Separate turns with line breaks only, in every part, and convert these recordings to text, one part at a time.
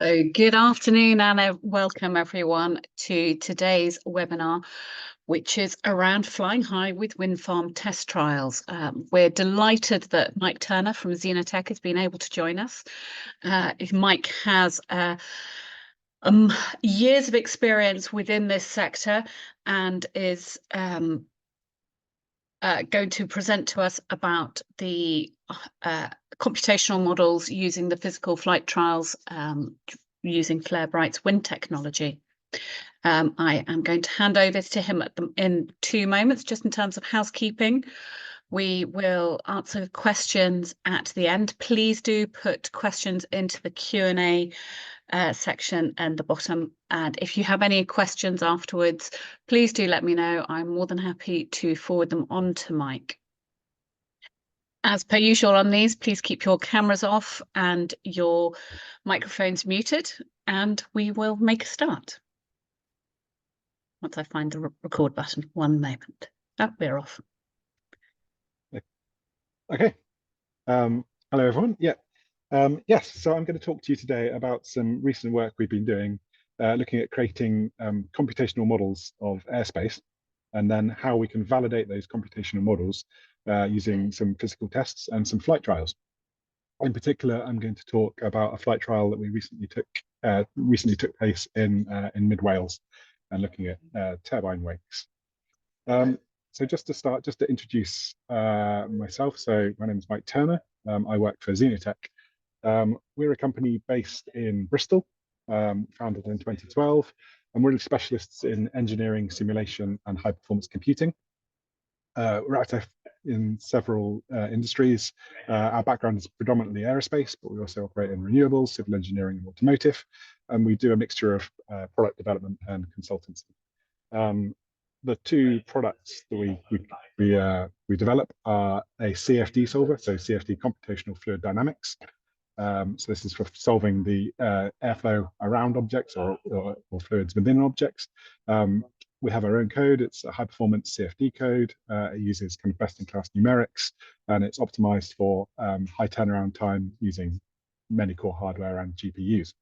Good afternoon and welcome everyone to today's webinar, which is around flying high with wind farm test trials. We're delighted that Mike Turner from Zenotech has been able to join us. Mike has years of experience within this sector and is going to present to us about the computational models using the physical flight trials using Flare-Bright's wind technology. I am going to hand over to him in 2 moments, just in terms of housekeeping. We will answer questions at the end. Please do put questions into the Q&A section at the bottom. And if you have any questions afterwards, please do let me know. I'm more than happy to forward them on to Mike. As per usual on these, please keep your cameras off and your microphones muted, and we will make a start. Once I find the record button, 1 moment. Oh, we're off.
Okay. Hello, everyone. Yes, so I'm going to talk to you today about some recent work we've been doing, looking at creating computational models of airspace, and then how we can validate those computational models using some physical tests and some flight trials. In particular, I'm going to talk about a flight trial that we recently took place in mid Wales, and looking at turbine wakes. So just to introduce myself, so my name is Mike Turner. I work for Zenotech. We're a company based in Bristol, founded in 2012, and we're really specialists in engineering, simulation, and high-performance computing. We're active in several industries. Our background is predominantly aerospace, but we also operate in renewables, civil engineering, and automotive, and we do a mixture of product development and consultancy. The 2 products that we develop are a CFD solver, so CFD computational fluid dynamics. So this is for solving the airflow around objects or fluids within objects. We have our own code. It's a high-performance CFD code. It uses kind of best-in-class numerics, and it's optimized for high turnaround time using many core hardware and GPUs.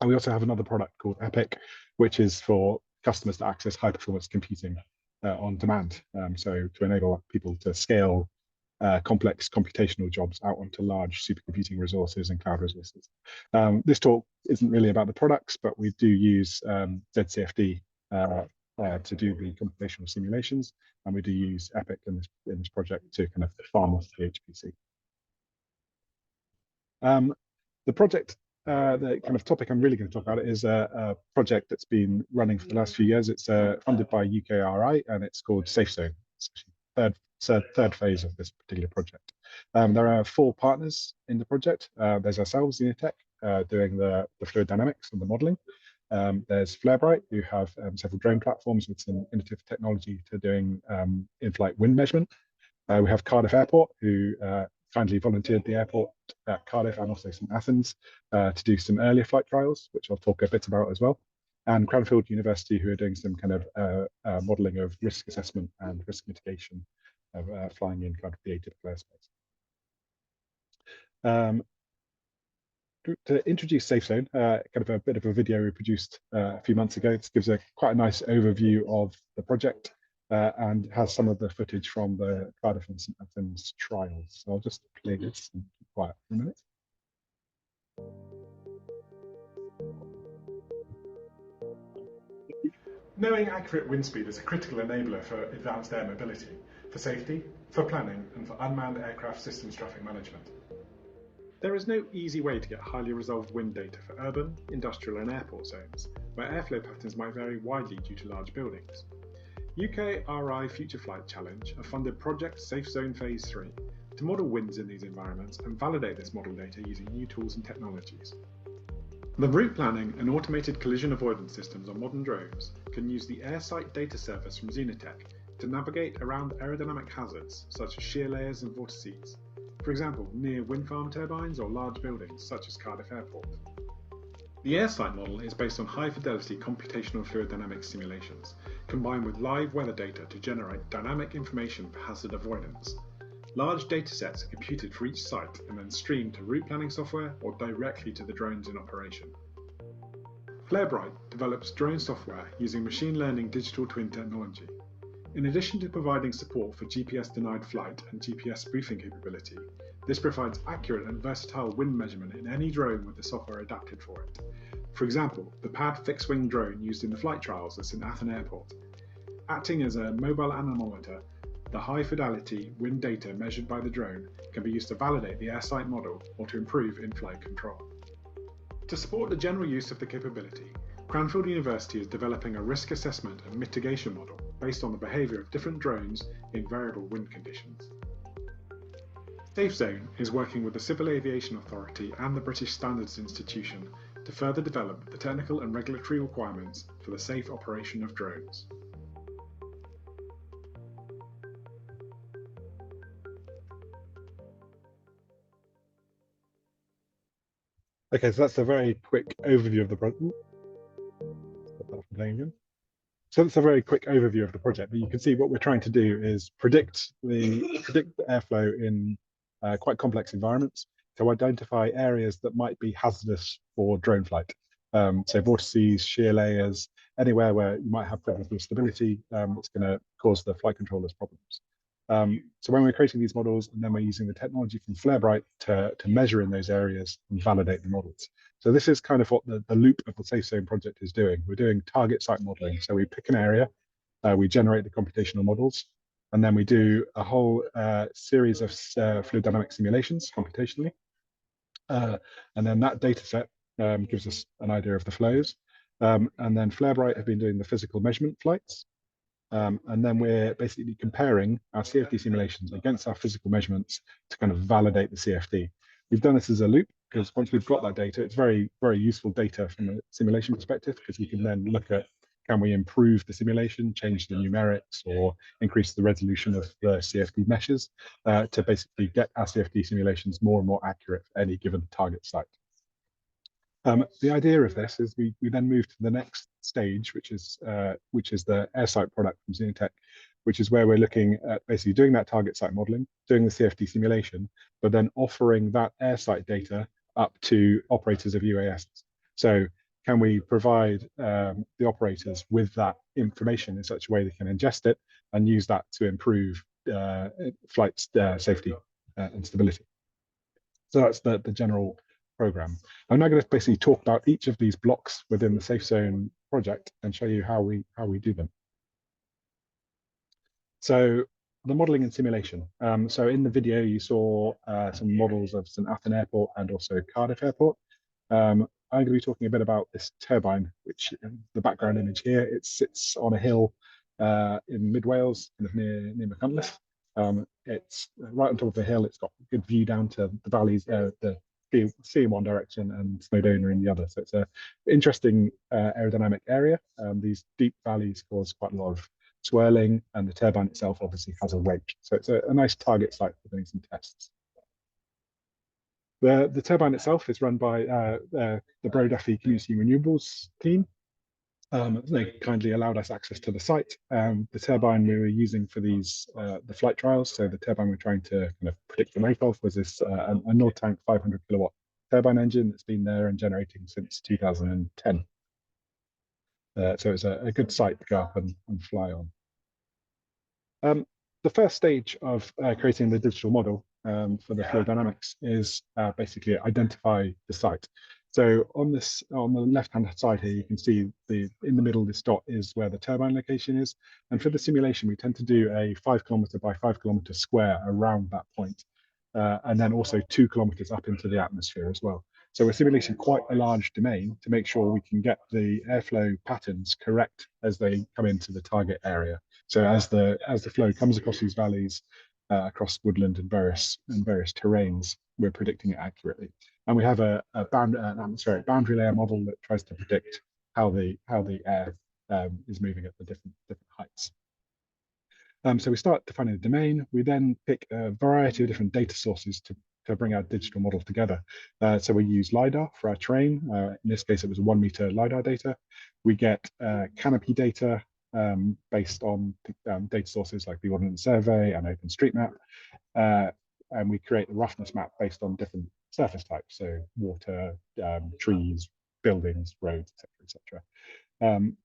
And we also have another product called Epic, which is for customers to access high-performance computing on demand. So to enable people to scale complex computational jobs out onto large supercomputing resources and cloud resources. This talk isn't really about the products, but we do use ZCFD to do the computational simulations, and we do use Epic in this project to kind of farm off the HPC. The project, the kind of topic I'm really going to talk about is a project that's been running for the last few years. It's funded by UKRI, and it's called SafeZone. It's actually third phase of this particular project. There are 4 partners in the project. There's ourselves, Zenotech, doing the fluid dynamics and the modeling. There's Flare-Bright, who have several drone platforms with some innovative technology to doing in-flight wind measurement. We have Cardiff Airport, who kindly volunteered the airport at Cardiff and also some Athens to do some earlier flight trials, which I'll talk a bit about as well. And Cranfield University, who are doing some kind of modeling of risk assessment and risk mitigation of flying in kind of the atypical airspace. To introduce SafeZone, kind of a bit of a video we produced a few months ago. This gives quite a nice overview of the project and has some of the footage from the Cardiff and St Athens trials. So I'll just play this and keep quiet for a minute.
Knowing accurate wind speed is a critical enabler for advanced air mobility, for safety, for planning, and for unmanned aircraft systems traffic management. There is no easy way to get highly resolved wind data for urban, industrial and airport zones, where airflow patterns might vary widely due to large buildings. UKRI Future Flight Challenge have funded Project SafeZone Phase 3 to model winds in these environments and validate this model data using new tools and technologies. The route planning and automated collision avoidance systems on modern drones can use the AirSight data service from Zenotech to navigate around aerodynamic hazards such as shear layers and vortices, for example, near wind farm turbines or large buildings such as Cardiff Airport. The AirSight model is based on high-fidelity computational fluid dynamics simulations, combined with live weather data to generate dynamic information for hazard avoidance. Large datasets are computed for each site and then streamed to route planning software or directly to the drones in operation, Flarebright develops drone software using machine learning digital twin technology. In addition to providing support for GPS-denied flight and GPS spoofing capability, this provides accurate and versatile wind measurement in any drone with the software adapted for it. For example, the PAD fixed-wing drone used in the flight trials at Athan Airport. Acting as a mobile anemometer, the high-fidelity wind data measured by the drone can be used to validate the airsite model or to improve in-flight control. To support the general use of the capability, Cranfield University is developing a risk assessment and mitigation model based on the behaviour of different drones in variable wind conditions. SafeZone is working with the Civil Aviation Authority and the British Standards Institution to further develop the technical and regulatory requirements for the safe operation of drones.
Okay, so that's a very quick overview of the project. So that's a very quick overview of the project, but you can see what we're trying to do is predict the airflow in quite complex environments to identify areas that might be hazardous for drone flight. So vortices, shear layers, anywhere where you might have problems with stability, it's going to cause the flight controllers problems. So when we're creating these models, and then we're using the technology from Flarebright to measure in those areas and validate the models. So this is kind of what the loop of the SafeZone project is doing. We're doing target site modeling. So we pick an area, we generate the computational models, and then we do a whole series of fluid dynamic simulations computationally. And then that data set gives us an idea of the flows. And then Flarebright have been doing the physical measurement flights. And then we're basically comparing our CFD simulations against our physical measurements to kind of validate the CFD. We've done this as a loop because once we've got that data, it's very, very useful data from a simulation perspective, because you can then look at, can we improve the simulation, change the numerics, or increase the resolution of the CFD meshes to basically get our CFD simulations more and more accurate for any given target site. The idea of this is we then move to the next stage, which is the airsite product from Zenotech, which is where we're looking at basically doing that target site modeling, doing the CFD simulation, but then offering that airsite data up to operators of UAS. So can we provide the operators with that information in such a way they can ingest it and use that to improve flight safety and stability? So that's the general program. I'm now going to basically talk about each of these blocks within the SafeZone project and show you how we do them. So the modeling and simulation. So in the video you saw some models of Athan Airport and also Cardiff Airport. I'm going to be talking a bit about this turbine, which the background image here, it sits on a hill in mid Wales, kind of near Machynlleth. It's right on top of the hill. It's got a good view down to the valleys, the sea in one direction and Snowdonia in the other. So it's an interesting aerodynamic area. These deep valleys cause quite a lot of swirling, and the turbine itself obviously has a wake. So it's a nice target site for doing some tests. The turbine itself is run by the Bro Duffy Community Renewables team. They kindly allowed us access to the site. The turbine we were using for these the flight trials, so the turbine we're trying to kind of predict the make of was this a Nordtank 500 kilowatt turbine engine that's been there and generating since 2010. So it's a good site to go up and fly on. The first stage of creating the digital model for the fluid dynamics is basically identify the site. So on the left-hand side here, you can see in the middle, this dot is where the turbine location is. And for the simulation, we tend to do a 5 kilometer by 5 kilometer square around that point, and then also 2 kilometers up into the atmosphere as well. So we're simulating quite a large domain to make sure we can get the airflow patterns correct as they come into the target area. So as the flow comes across these valleys, across woodland and various terrains, we're predicting it accurately. And we have an atmospheric boundary layer model that tries to predict how the air is moving at the different heights. So we start defining the domain. We then pick a variety of different data sources to bring our digital model together. So we use LiDAR for our terrain. In this case, it was a 1 meter LiDAR data. We get canopy data based on data sources like the Ordnance Survey and OpenStreetMap. And we create a roughness map based on different surface types, so water, trees, buildings, roads, etc., etc.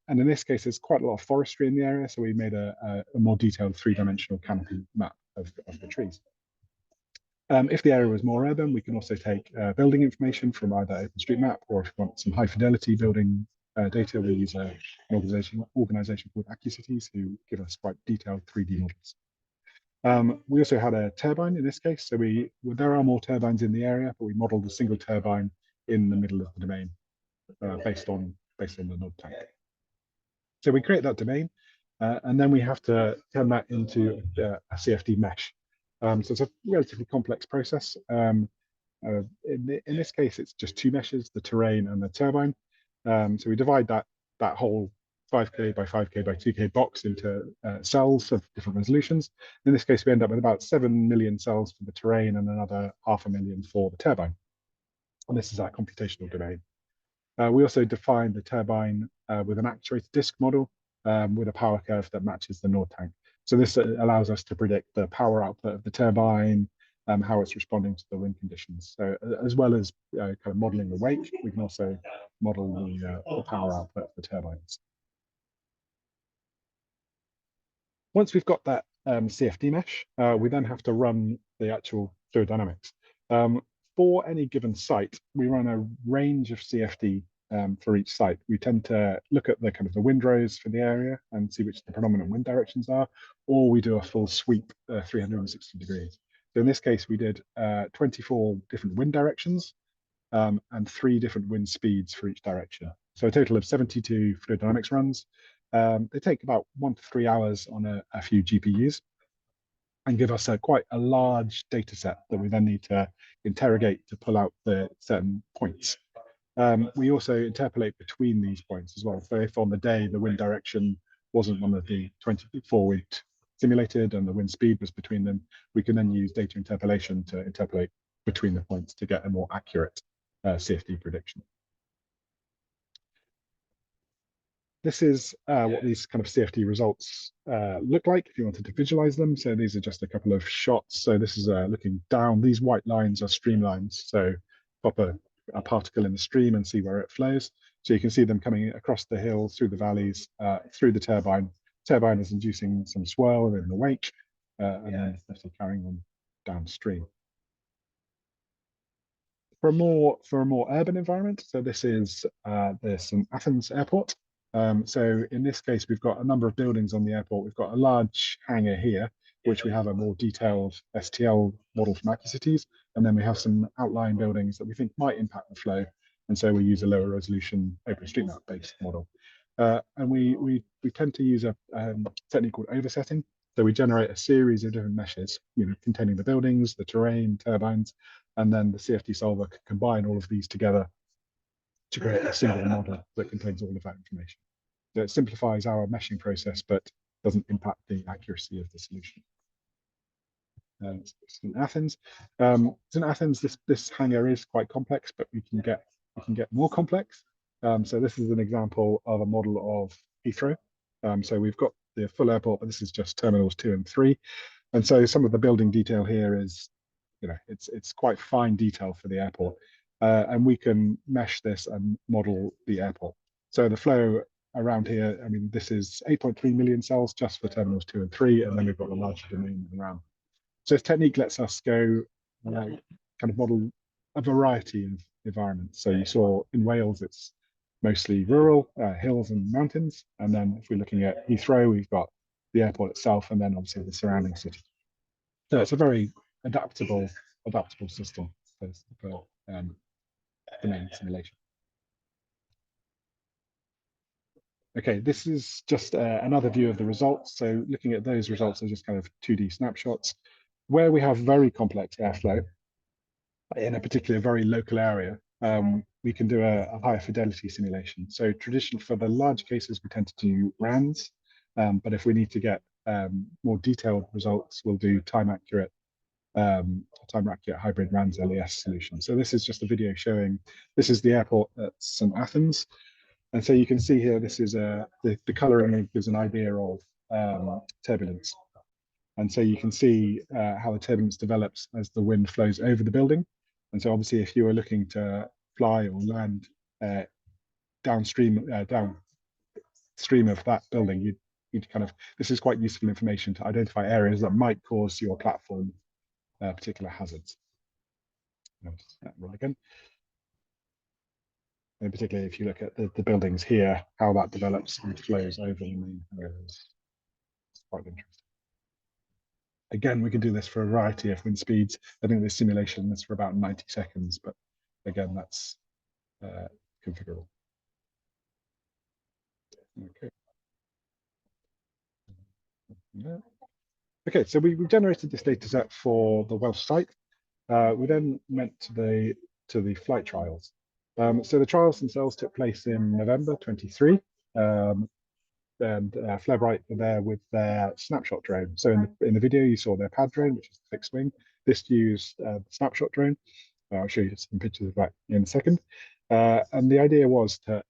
And in this case, there's quite a lot of forestry in the area, so we made a more detailed three-dimensional canopy map of the trees. If the area was more urban, we can also take building information from either OpenStreetMap, or if we want some high fidelity building data, we use an organization called ARPAS-UK, who give us quite detailed 3D models. We also had a turbine in this case, so there are more turbines in the area, but we modeled a single turbine in the middle of the domain based on the node tank. So we create that domain, and then we have to turn that into a CFD mesh. So it's a relatively complex process. In this case, it's just two meshes, the terrain and the turbine. So we divide that whole 5K by 5K by 2K box into cells of different resolutions. In this case, we end up with about 7 million cells for the terrain and another 500,000 for the turbine. And this is our computational domain. We also define the turbine with an actuator disk model with a power curve that matches the node tank. So this allows us to predict the power output of the turbine, how it's responding to the wind conditions. So as well as kind of modeling the wake, we can also model the power output of the turbines. Once we've got that CFD mesh, we then have to run the actual fluid dynamics. For any given site, we run a range of CFD for each site. We tend to look at the kind of the windrows for the area and see which the predominant wind directions are, or we do a full sweep 360 degrees. So in this case, we did 24 different wind directions and 3 different wind speeds for each direction. So a total of 72 fluid dynamics runs. They take about 1 to 3 hours on a few GPUs and give us quite a large data set that we then need to interrogate to pull out the certain points. We also interpolate between these points as well. So if on the day the wind direction wasn't one of the 24 we'd simulated and the wind speed was between them, we can then use data interpolation to interpolate between the points to get a more accurate CFD prediction. This is what these kind of CFD results look like if you wanted to visualize them. So these are just a couple of shots. So this is looking down. These white lines are streamlines. So pop a particle in the stream and see where it flows. So you can see them coming across the hill, through the valleys, through the turbine. Turbine is inducing some swirl in the wake, and then carrying on downstream. For a more urban environment, so this is there's some Athens Airport. So in this case, we've got a number of buildings on the airport. We've got a large hangar here, which we have a more detailed STL model from ARPAS-UK, and then we have some outlying buildings that we think might impact the flow, and so we use a lower resolution OpenStreetMap based model. And we tend to use a technique called oversetting. So we generate a series of different meshes, containing the buildings, the terrain, turbines, and then the CFD solver can combine all of these together to create a single model that contains all of that information. So it simplifies our meshing process, but doesn't impact the accuracy of the solution. In Athens, this hangar is quite complex, but we can get more complex. So this is an example of a model of Heathrow. So we've got the full airport, but this is just terminals 2 and 3. And so some of the building detail here is, it's quite fine detail for the airport. And we can mesh this and model the airport. So the flow around here, I mean, this is 8.3 million cells just for terminals 2 and 3, and then we've got the larger domain around. So this technique lets us go kind of model a variety of environments. So you saw in Wales, it's mostly rural, hills and mountains. And then if we're looking at Heathrow, we've got the airport itself, and then obviously the surrounding city. So it's a very adaptable system for domain simulation. Okay, this is just another view of the results. So looking at those results are just kind of 2D snapshots. Where we have very complex airflow in a particular very local area, we can do a higher fidelity simulation. So traditionally for the large cases, we tend to do RANs, but if we need to get more detailed results, we'll do time accurate hybrid RANs LES solution. So this is just a video showing, this is the airport at St. Athens. And so you can see here, this is the coloring gives an idea of turbulence. And so you can see how the turbulence develops as the wind flows over the building. And so obviously if you were looking to fly or land downstream of that building, you'd kind of, this is quite useful information to identify areas that might cause your platform particular hazards. Again. And particularly if you look at the buildings here, how that develops and flows over the main areas. It's quite interesting. Again, we can do this for a variety of wind speeds. I think this simulation is for about 90 seconds, but again, that's configurable. Okay. Yeah. Okay, so we generated this data set for the Welsh site. We then went to the flight trials. So the trials themselves took place in November 23, and Flebright were there with their snapshot drone. So in the video, you saw their pad drone, which is the fixed wing. This used the snapshot drone. I'll show you some pictures of that in a second. And the idea was to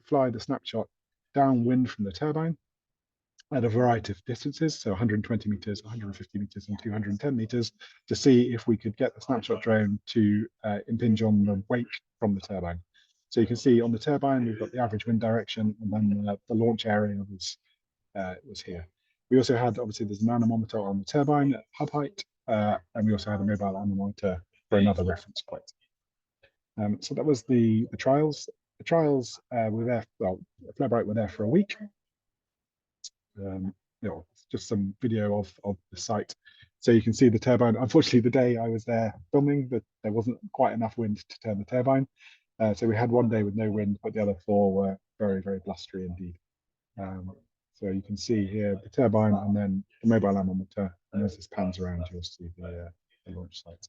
fly the snapshot downwind from the turbine at a variety of distances, so 120 meters, 150 meters, and 210 meters, to see if we could get the snapshot drone to impinge on the wake from the turbine. So you can see on the turbine, we've got the average wind direction, and then the launch area was here. We also had, obviously, there's an anemometer on the turbine at hub height, and we also had a mobile anemometer for another reference point. So that was the trials. The trials were there, well, Flebright were there for a week. Just some video of the site. So you can see the turbine. Unfortunately, the day I was there filming, there wasn't quite enough wind to turn the turbine. So we had one day with no wind, but the other 4 were very, very blustery indeed. So you can see here the turbine and then the mobile anemometer, and as this pans around, you'll see the launch site.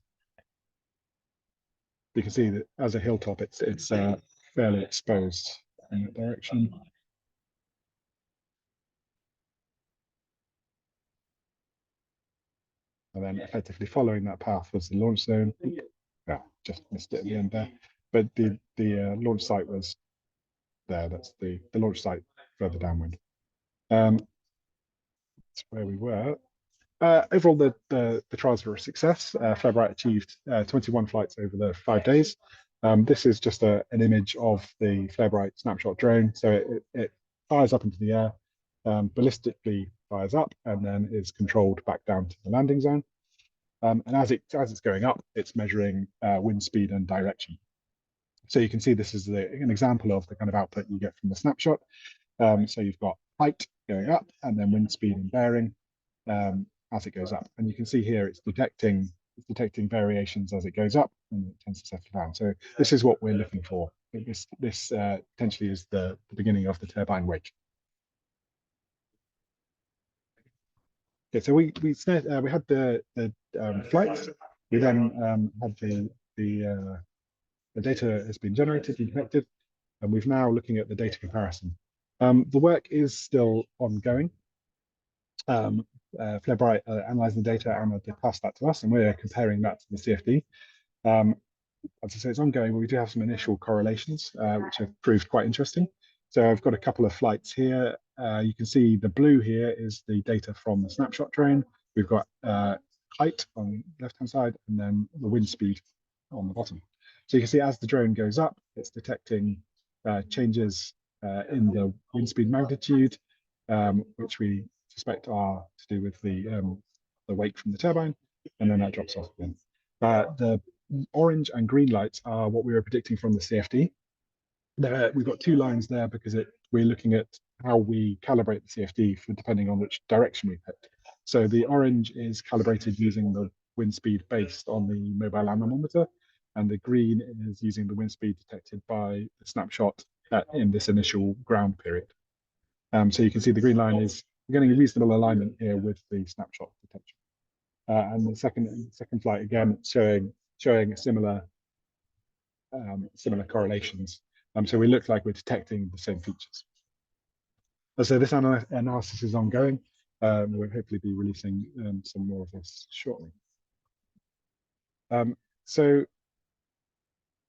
You can see that as a hilltop, it's fairly exposed in that direction. And then effectively following that path was the launch zone. Yeah, just missed it at the end there. But the launch site was there. That's the launch site further downwind. That's where we were. Overall, the trials were a success. Flebright achieved 21 flights over the 5 days. This is just an image of the Flebright snapshot drone. So it fires up into the air, ballistically fires up, and then is controlled back down to the landing zone. And as it's going up, it's measuring wind speed and direction. So you can see this is an example of the kind of output you get from the snapshot. So you've got height going up, and then wind speed and bearing as it goes up. And you can see here it's detecting variations as it goes up, and it tends to settle down. So this is what we're looking for. This potentially is the beginning of the turbine wake. Okay, so we had the flights. We then had the data has been generated and connected, and we've now looking at the data comparison. The work is still ongoing. Flebright analysed the data and they passed that to us, and we're comparing that to the CFD. As I say, it's ongoing, but we do have some initial correlations, which have proved quite interesting. So I've got a couple of flights here. You can see the blue here is the data from the snapshot drone. We've got height on the left-hand side, and then the wind speed on the bottom. So you can see as the drone goes up, it's detecting changes in the wind speed magnitude, which we suspect are to do with the wake from the turbine, and then that drops off again. The orange and green lights are what we were predicting from the CFD. We've got 2 lines there because we're looking at how we calibrate the CFD for depending on which direction we pick. So the orange is calibrated using the wind speed based on the mobile anemometer, and the green is using the wind speed detected by the snapshot in this initial ground period. So you can see the green line is getting a reasonable alignment here with the snapshot detection. And the second flight again showing similar correlations. So we look like we're detecting the same features. So this analysis is ongoing. We'll hopefully be releasing some more of this shortly. So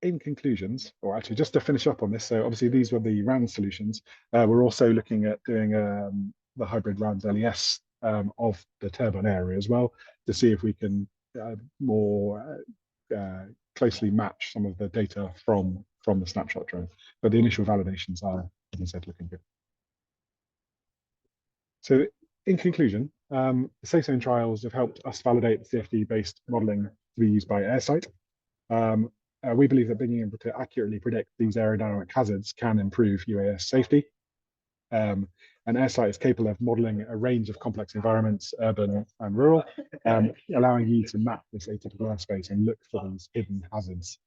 in conclusions, or actually just to finish up on this, so obviously these were the RAN solutions. We're also looking at doing the hybrid RANS LES of the turbine area as well, to see if we can more closely match some of the data from from the snapshot drone. But the initial validations are, as I said, looking good. So in conclusion, the SafeZone trials have helped us validate the CFD-based modelling to be used by Airsite. We believe that being able to accurately predict these aerodynamic hazards can improve UAS safety. And Airsite is capable of modelling a range of complex environments, urban and rural, allowing you to map this atypical airspace and look for these hidden hazards.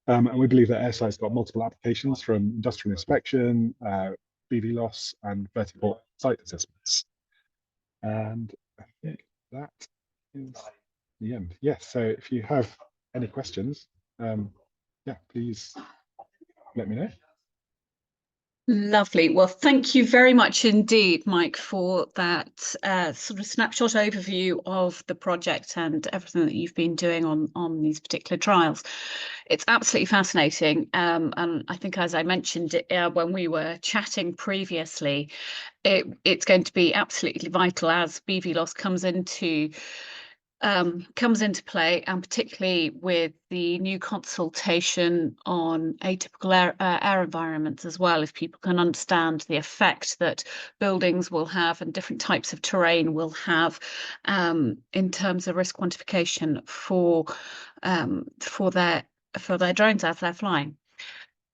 And we believe that Airsite's got multiple applications from industrial inspection, BVLOS, and vertiport site assessments. And I think that is the end. Yes, so if you have any questions, yeah, please let me know.
Lovely. Well, thank you very much indeed, Mike, for that sort of snapshot overview of the project and everything that you've been doing on these particular trials. It's absolutely fascinating. And I think, as I mentioned when we were chatting previously, it's going to be absolutely vital as BVLOS comes into play, and particularly with the new consultation on atypical air environments as well, if people can understand the effect that buildings will have and different types of terrain will have in terms of risk quantification for their drones as they're flying.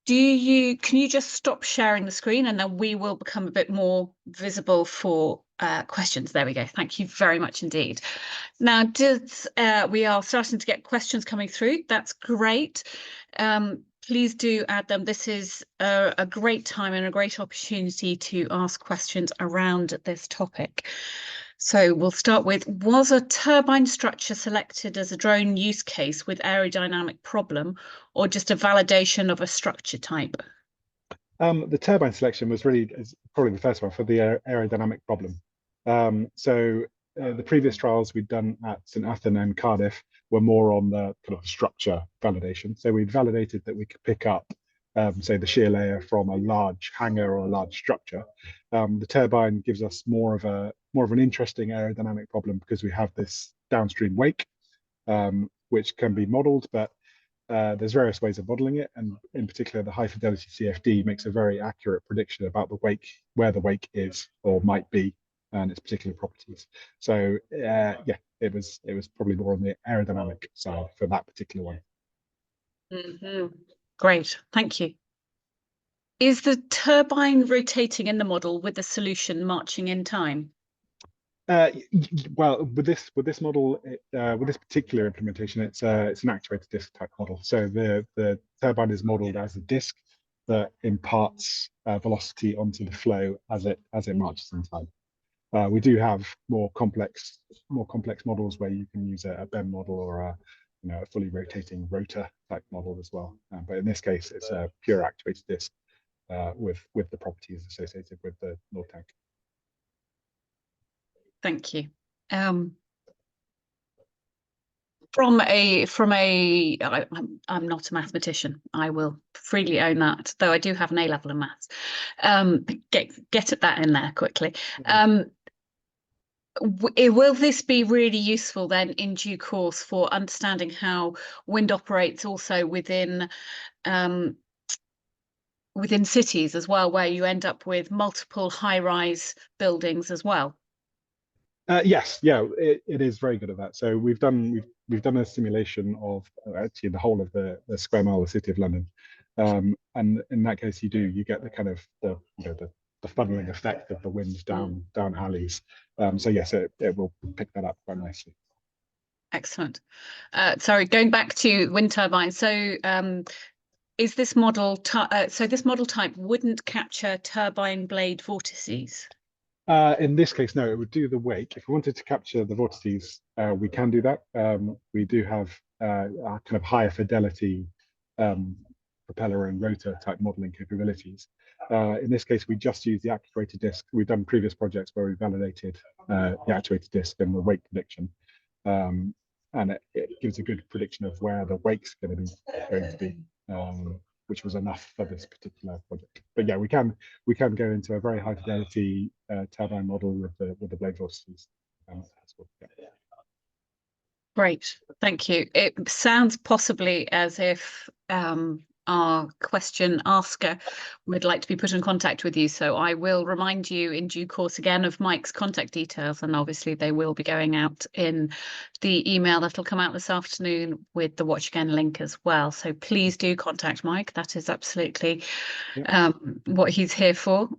Can you just stop sharing the screen, and then we will become a bit more visible for questions. There we go. Thank you very much indeed. Now, we are starting to get questions coming through. That's great. Please do add them. This is a great time and a great opportunity to ask questions around this topic. So we'll start with, was a turbine structure selected as a drone use case with aerodynamic problem, or just a validation of a structure type?
The turbine selection was probably the first one for the aerodynamic problem. The previous trials we'd done at St Athan and Cardiff were more on the kind of structure validation. So we'd validated that we could pick up, say, the shear layer from a large hangar or a large structure. The turbine gives us more of an interesting aerodynamic problem because we have this downstream wake, which can be modelled, but there's various ways of modelling it, and in particular, the high fidelity CFD makes a very accurate prediction about the wake, where the wake is or might be, and its particular properties. So yeah, it was probably more on the aerodynamic side for that particular one.
Mm-hmm. Great, thank you. Is the turbine rotating in the model with the solution marching in time?
Well, with this model, with this particular implementation, it's an actuated disc type model. So the turbine is modelled as a disc that imparts velocity onto the flow as it marches in time. We do have more complex models where you can use a BEM model or a fully rotating rotor type model as well. But in this case, it's a pure actuated disc with the properties associated with the Nord tank.
Thank you. I'm not a mathematician. I will freely own that, though I do have an A-level in maths. Get that in there quickly. Will this be really useful then in due course for understanding how wind operates also within cities as well, where you end up with multiple high-rise buildings as well?
Yes, yeah, it is very good at that. So we've done a simulation of actually the whole of the square mile of the City of London, and in that case you get the kind of the funneling effect of the wind down alleys. So yes, it will pick that up quite nicely.
Excellent. Sorry, going back to wind turbines. So is this model this model type wouldn't capture turbine blade vortices?
In this case, no, it would do the wake. If we wanted to capture the vortices, we can do that. We do have our kind of higher fidelity propeller and rotor type modeling capabilities. In this case, we just use the actuated disc. We've done previous projects where we validated the actuated disc and the wake prediction. And it gives a good prediction of where the wake's going to be, which was enough for this particular project. But yeah, we can go into a very high fidelity turbine model with the blade vortices.
Great, thank you. It sounds possibly as if our question asker would like to be put in contact with you. So I will remind you in due course again of Mike's contact details, and obviously they will be going out in the email that'll come out this afternoon with the Watch Again link as well. So please do contact Mike. That is absolutely what he's here for.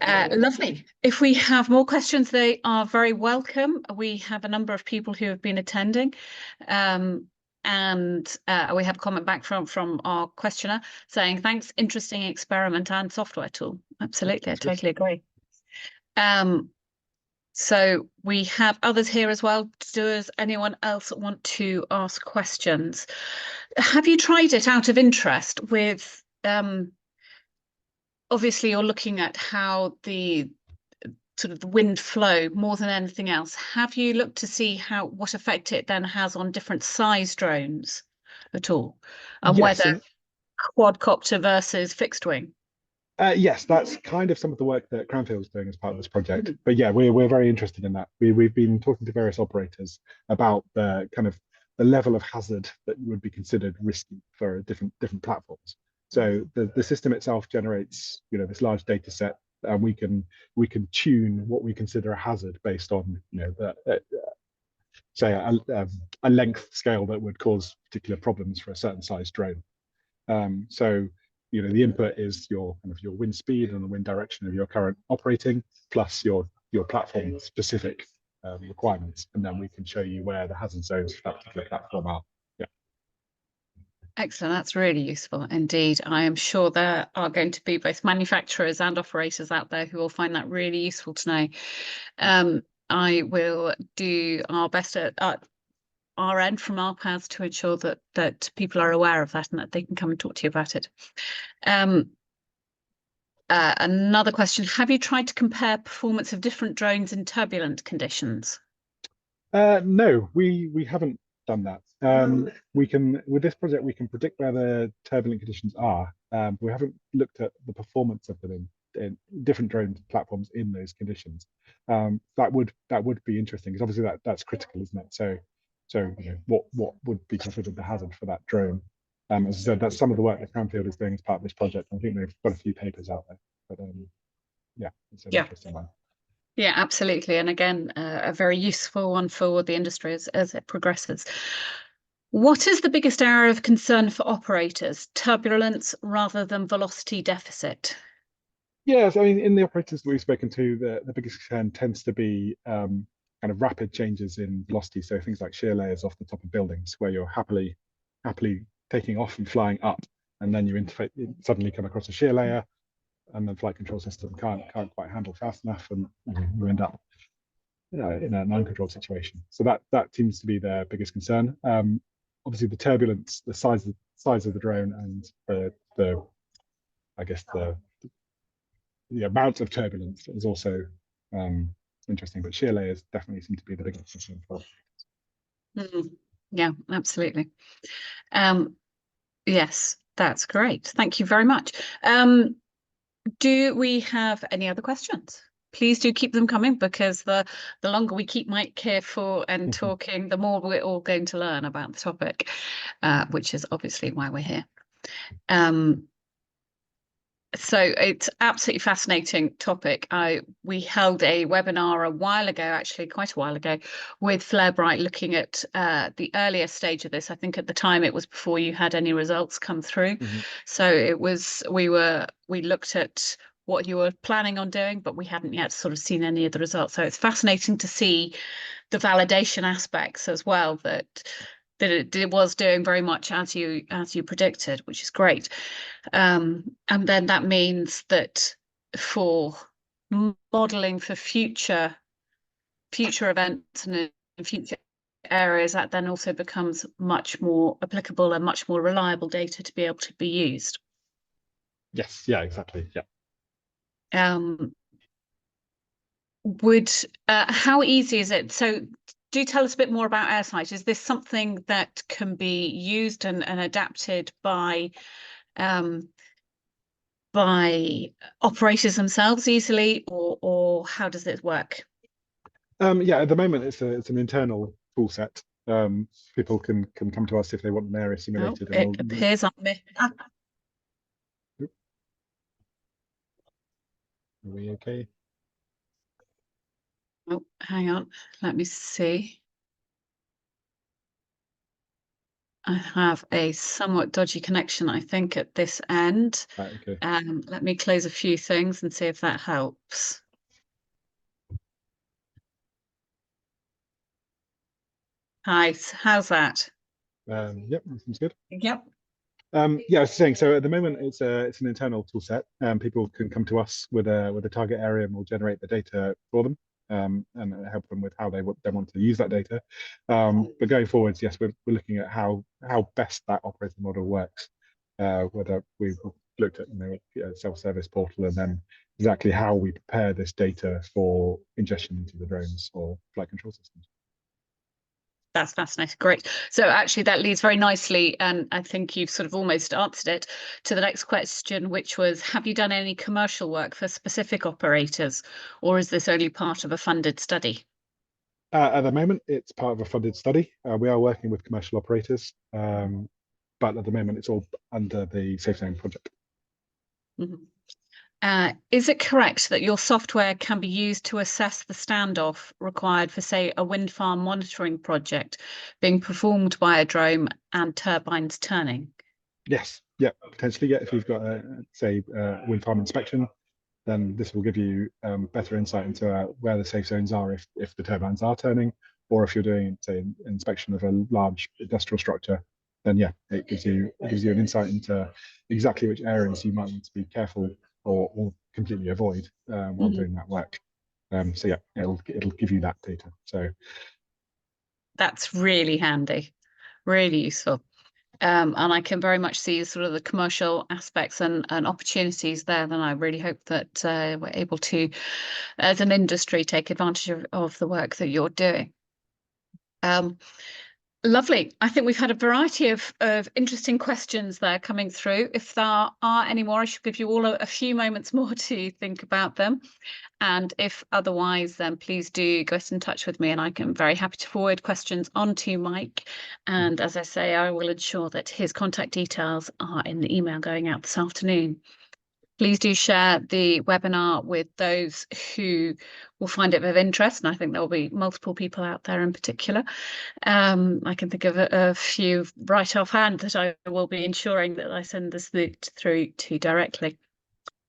Lovely. If we have more questions, they are very welcome. We have a number of people who have been attending. And we have a comment back from our questioner saying, thanks, interesting experiment and software tool. Absolutely, I totally agree. So we have others here as well. Does anyone else want to ask questions? Have you tried it out of interest with, obviously you're looking at how the sort of the wind flow more than anything else. Have you looked to see what effect it then has on different size drones at all, and whether quadcopter versus fixed wing?
Yes, that's kind of some of the work that Cranfield is doing as part of this project. But yeah, we're very interested in that. We've been talking to various operators about the kind of the level of hazard that would be considered risky for different platforms. So the system itself generates, this large data set, and we can tune what we consider a hazard based on, say a length scale that would cause particular problems for a certain size drone. So the input is your wind speed and the wind direction of your current operating, plus your platform specific requirements, and then we can show you where the hazard zones for that particular platform are.
Excellent, that's really useful indeed. I am sure there are going to be both manufacturers and operators out there who will find that really useful to know. I will do our best at our end from ARPAS to ensure that people are aware of that and that they can come and talk to you about it. Another question, have you tried to compare performance of different drones in turbulent conditions?
No, we haven't done that. We can, with this project, we can predict where the turbulent conditions are. We haven't looked at the performance of them in different drone platforms in those conditions. That would be interesting, because obviously that's critical, isn't it? So what would be considered the hazard for that drone? As I said, that's some of the work that Cranfield is doing as part of this project. I think they've got a few papers out there, but yeah, it's an interesting one.
Yeah, absolutely. And again, a very useful one for the industry as it progresses. What is the biggest area of concern for operators? Turbulence rather than velocity deficit?
Yes, I mean, in the operators that we've spoken to, the biggest concern tends to be kind of rapid changes in velocity. So things like shear layers off the top of buildings, where you're happily taking off and flying up, and then you suddenly come across a shear layer, and the flight control system can't quite handle fast enough, and you end up in an uncontrolled situation. So that seems to be their biggest concern. Obviously, the turbulence, the size of the drone, and the amount of turbulence is also interesting. But shear layers definitely seem to be the biggest concern for us.
Yeah, absolutely. Yes, that's great. Thank you very much. Do we have any other questions? Please do keep them coming, because the longer we keep Mike here for and talking, the more we're all going to learn about the topic, which is obviously why we're here. So it's absolutely fascinating topic. We held a webinar a while ago, actually quite a while ago, with Flarebright, looking at the earlier stage of this. I think at the time it was before you had any results come through. So it was, we looked at what you were planning on doing, but we hadn't yet sort of seen any of the results. So it's fascinating to see the validation aspects as well, that it was doing very much as you predicted, which is great. And then that means that for modeling for future events and in future areas, that then also becomes much more applicable and much more reliable data to be able to be used.
Yes, yeah, exactly. Yeah.
How easy is it? So do tell us a bit more about AirSight. Is this something that can be used and adapted by operators themselves easily, or how does it work?
Yeah, at the moment it's an internal tool set. People can come to us if they want an area simulated.
Oh, it appears I'm
Are we okay?
Oh, hang on. Let me see. I have a somewhat dodgy connection, I think, at this end.
Right, okay.
Let me close a few things and see if that helps. Hi, how's that?
Yep, that seems good.
Yep.
Yeah, I was saying, so at the moment it's an internal tool set. People can come to us with a target area and we'll generate the data for them and help them with how they want to use that data. But going forwards, yes, we're looking at how best that operating model works. Whether we've looked at a self-service portal and then exactly how we prepare this data for ingestion into the drones or flight control systems.
That's fascinating. Great. So actually that leads very nicely, and I think you've sort of almost answered it, to the next question, which was, have you done any commercial work for specific operators, or is this only part of a funded study?
At the moment, it's part of a funded study. We are working with commercial operators, but at the moment it's all under the SafeZone project.
Mm-hmm. Is it correct that your software can be used to assess the standoff required for, say, a wind farm monitoring project being performed by a drone and turbines turning?
Yes, yeah, potentially. Yeah, if you've got say wind farm inspection, then this will give you better insight into where the safe zones are if the turbines are turning, or if you're doing, say, an inspection of a large industrial structure. Then yeah, it gives you an insight into exactly which areas you might want to be careful or completely avoid while doing that work. So yeah, it'll give you that data. So
that's really handy, really useful. And I can very much see sort of the commercial aspects and opportunities there. Then I really hope that we're able to, as an industry, take advantage of the work that you're doing. Lovely. I think we've had a variety of interesting questions there coming through. If there are any more, I should give you all a few moments more to think about them. And if otherwise, then please do get in touch with me and I can very happy to forward questions on to Mike. And as I say, I will ensure that his contact details are in the email going out this afternoon. Please do share the webinar with those who will find it of interest. And I think there will be multiple people out there in particular. I can think of a few right offhand that I will be ensuring that I send this through to directly.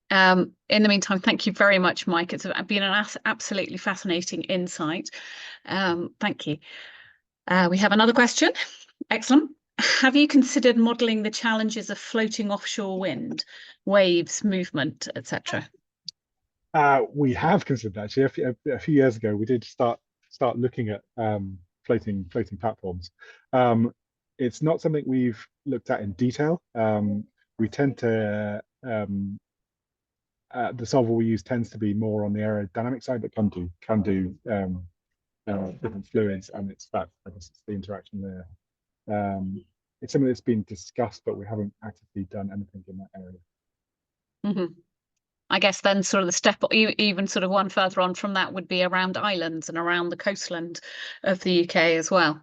In the meantime, thank you very much, Mike. It's been an absolutely fascinating insight. Thank you. We have another question. Excellent. Have you considered modelling the challenges of floating offshore wind, waves, movement, etc.?
We have considered actually a few years ago. We did start looking at floating platforms. It's not something we've looked at in detail. We tend to the solver we use tends to be more on the aerodynamic side, but can do different fluids, and it's that, I guess it's the interaction there. It's something that's been discussed, but we haven't actively done anything in that area.
Mm-hmm. I guess then sort of the step, even sort of one further on from that, would be around islands and around the coastland of the UK as well.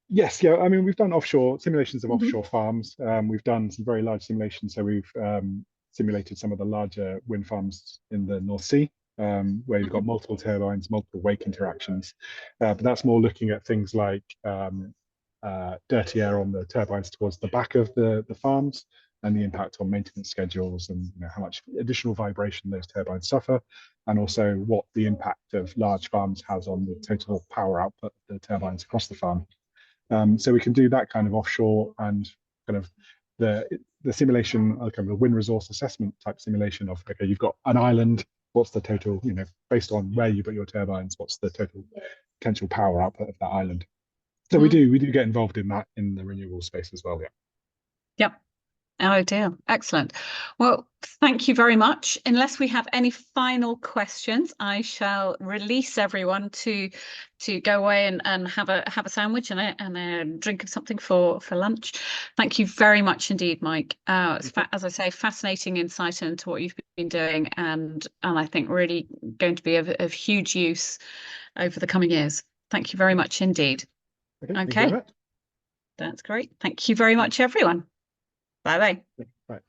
Yes, yeah. I mean, we've done offshore simulations of offshore farms. We've done some very large simulations. So we've simulated some of the larger wind farms in the North Sea, where you've got multiple turbines, multiple wake interactions. But that's more looking at things like dirty air on the turbines towards the back of the farms and the impact on maintenance schedules and how much additional vibration those turbines suffer, and also what the impact of large farms has on the total power output of the turbines across the farm. So we can do that kind of offshore and kind of the simulation, kind of the wind resource assessment type simulation of, okay, you've got an island, what's the total, based on where you put your turbines, what's the total potential power output of that island. So we do get involved in that in the renewable space as well. Yeah.
Yep. Oh dear, excellent. Well, thank you very much. Unless we have any final questions, I shall release everyone to go away and have a sandwich and a drink of something for lunch. Thank you very much indeed, Mike. It's as I say, fascinating insight into what you've been doing, and I think really going to be of huge use over the coming years. Thank you very much indeed.
Thank you very
Okay,
much.
that's great. Thank you very much, everyone. Bye-bye.
Bye.